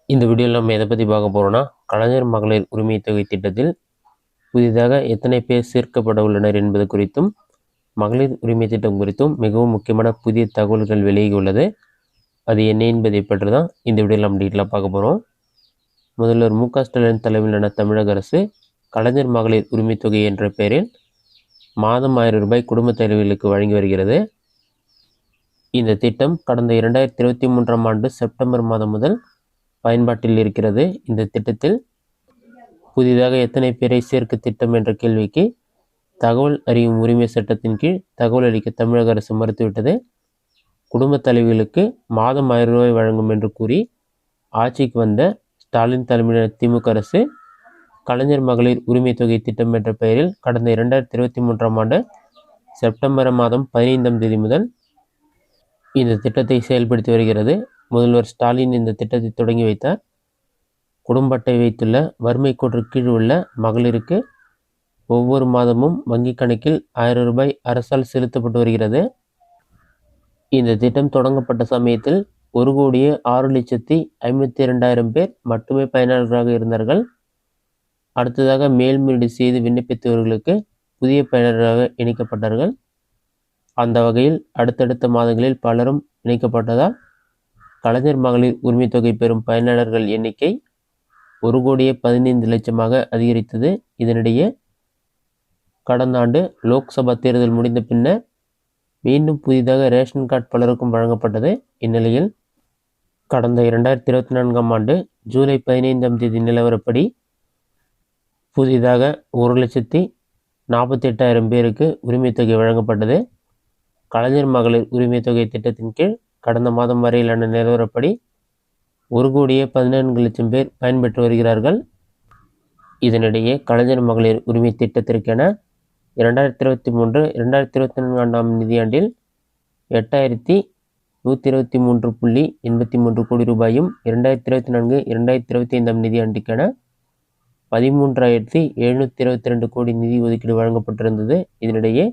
இந்த வீடியோவில் நம்ம எதை பற்றி பார்க்க போகிறோம்னா, கலைஞர் மகளிர் உரிமை தொகை திட்டத்தில் புதிதாக எத்தனை பேர் சேர்க்கப்பட உள்ளனர் என்பது குறித்தும், மகளிர் உரிமை திட்டம் குறித்தும் மிகவும் முக்கியமான புதிய தகவல்கள் வெளியாகியுள்ளது. அது என்ன என்பதை பற்றி தான் இந்த வீடியோவில் நம்ம டீட்டெயிலாக பார்க்க போகிறோம். முதல்வர் மு.க. ஸ்டாலின் தலைமையிலான தமிழக அரசு கலைஞர் மகளிர் உரிமை தொகை என்ற பெயரில் மாதம் 1000 ரூபாய் குடும்பத் தலைவிகளுக்கு வழங்கி வருகிறது. இந்த திட்டம் கடந்த 2023ஆம் ஆண்டு செப்டம்பர் மாதம் முதல் பயன்பாட்டில் இருக்கிறது. இந்த திட்டத்தில் புதிதாக எத்தனை பேரை சேர்க்க திட்டம் என்ற கேள்விக்கு தகவல் அறியும் உரிமை சட்டத்தின் கீழ் தகவல் அளிக்க தமிழக அரசு மறுத்துவிட்டது. குடும்ப தலைவிகளுக்கு மாதம் 1000 ரூபாய் வழங்கும் என்று கூறி ஆட்சிக்கு வந்த ஸ்டாலின் தலைமையிலான திமுக அரசு கலைஞர் மகளிர் உரிமை தொகை திட்டம் என்ற பெயரில் கடந்த 2023ஆம் ஆண்டு செப்டம்பர் மாதம் 15ஆம் தேதி முதல் இந்த திட்டத்தை செயல்படுத்தி வருகிறது. முதல்வர் ஸ்டாலின் இந்த திட்டத்தை தொடங்கி வைத்தார். குடும்ப அட்டை வைத்துள்ள வறுமை கோட்டு கீழ் உள்ள மகளிருக்கு ஒவ்வொரு மாதமும் வங்கிக் கணக்கில் 1000 ரூபாய் அரசால் செலுத்தப்பட்டு வருகிறது. இந்த திட்டம் தொடங்கப்பட்ட சமயத்தில் 1,06,52,000 பேர் மட்டுமே பயனாளர்களாக இருந்தார்கள். அடுத்ததாக மேல்முறையீடு செய்து விண்ணப்பித்தவர்களுக்கு புதிய பயனர்களாக இணைக்கப்பட்டார்கள். அந்த வகையில் அடுத்தடுத்த மாதங்களில் பலரும் இணைக்கப்பட்டதால் கலைஞர் மகளிர் உரிமை தொகை பெறும் பயனாளர்கள் எண்ணிக்கை 1,15,00,000 அதிகரித்தது. இதனிடையே கடந்த ஆண்டு லோக்சபா தேர்தல் முடிந்த பின்னர் மீண்டும் புதிதாக ரேஷன் கார்டு பலருக்கும் வழங்கப்பட்டது. இந்நிலையில் கடந்த 2024ஆம் ஆண்டு ஜூலை 15ஆம் தேதி நிலவரப்படி புதிதாக 1,48,000 பேருக்கு உரிமை தொகை வழங்கப்பட்டது. கலைஞர் மகளிர் உரிமை தொகை திட்டத்தின் கீழ் கடந்த மாதம் வரையிலான நிலவரப்படி 1,14,00,000 பேர் பயன்பெற்று வருகிறார்கள். இதனிடையே கலைஞர் மகளிர் உரிமை திட்டத்திற்கென 2023-2024ஆம் நிதியாண்டில் 8,123.83 கோடி ரூபாயும் 2024-2025ஆம் நிதியாண்டுக்கான 13,722 கோடி நிதி ஒதுக்கீடு வழங்கப்பட்டிருந்தது. இதனிடையே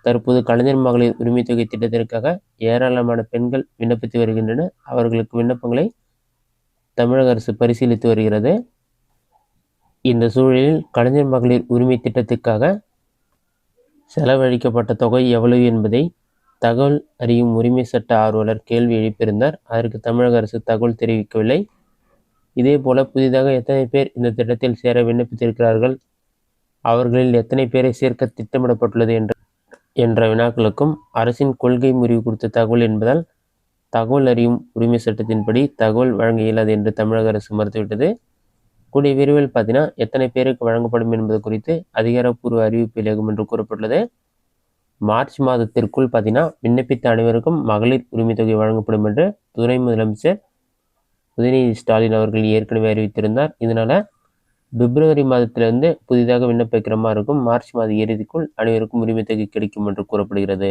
தற்போது கலைஞர் மகளிர் உரிமை தொகை திட்டத்திற்காக ஏராளமான பெண்கள் விண்ணப்பித்து வருகின்றனர். அவர்களுக்கு விண்ணப்பங்களை தமிழக அரசு பரிசீலித்து வருகிறது. இந்த சூழலில் கலைஞர் மகளிர் உரிமை திட்டத்திற்காக செலவழிக்கப்பட்ட தொகை எவ்வளவு என்பதை தகவல் அறியும் உரிமை சட்ட ஆர்வலர் கேள்வி எழுப்பியிருந்தார். அதற்கு தமிழக அரசு தகவல் தெரிவிக்கவில்லை. இதேபோல புதிதாக எத்தனை பேர் இந்த திட்டத்தில் சேர விண்ணப்பித்திருக்கிறார்கள், அவர்களில் எத்தனை பேரை சேர்க்க திட்டமிடப்பட்டுள்ளது என்ற வினாக்களுக்கும் அரசின் கொள்கை முறிவு குறித்த தகவல் என்பதால் தகவல் அறியும் உரிமை சட்டத்தின்படி தகவல் வழங்க இயலாது என்று தமிழக அரசு மறுத்துவிட்டது. கூடிய விரைவில் பார்த்தீங்கன்னா எத்தனை பேருக்கு வழங்கப்படும் என்பது குறித்து அதிகாரப்பூர்வ அறிவிப்பு வெளியாகும் என்று கூறப்பட்டுள்ளது. மார்ச் மாதத்திற்குள் பார்த்தீங்கன்னா விண்ணப்பித்த அனைவருக்கும் மகளிர் உரிமை தொகை வழங்கப்படும் என்று துணை முதலமைச்சர் உதயநிதி ஸ்டாலின் அவர்கள் ஏற்கனவே அறிவித்திருந்தார். இதனால பிப்ரவரி மாதத்திலிருந்து புதிதாக விண்ணப்பிக்கிற மாதிரி இருக்கும். மார்ச் மாத இறுதிக்குள் அனைவருக்கும் உரிமை தொகை கிடைக்கும் என்று கூறப்படுகிறது.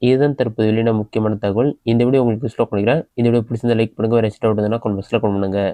இதுதான் தற்போது வெளியான முக்கியமான தகவல். இந்த வீடியோ உங்களுக்கு யூஸ்ஃபுல்லாக பண்ணிக்கிறேன். இந்த வீடியோ பிடிச்சிருந்தா லைக் பண்ணுங்கள். வேறு எக்ஸ்ட்ரா கமெண்ட் பாக்ஸில் கமெண்ட் பண்ணுங்கள்.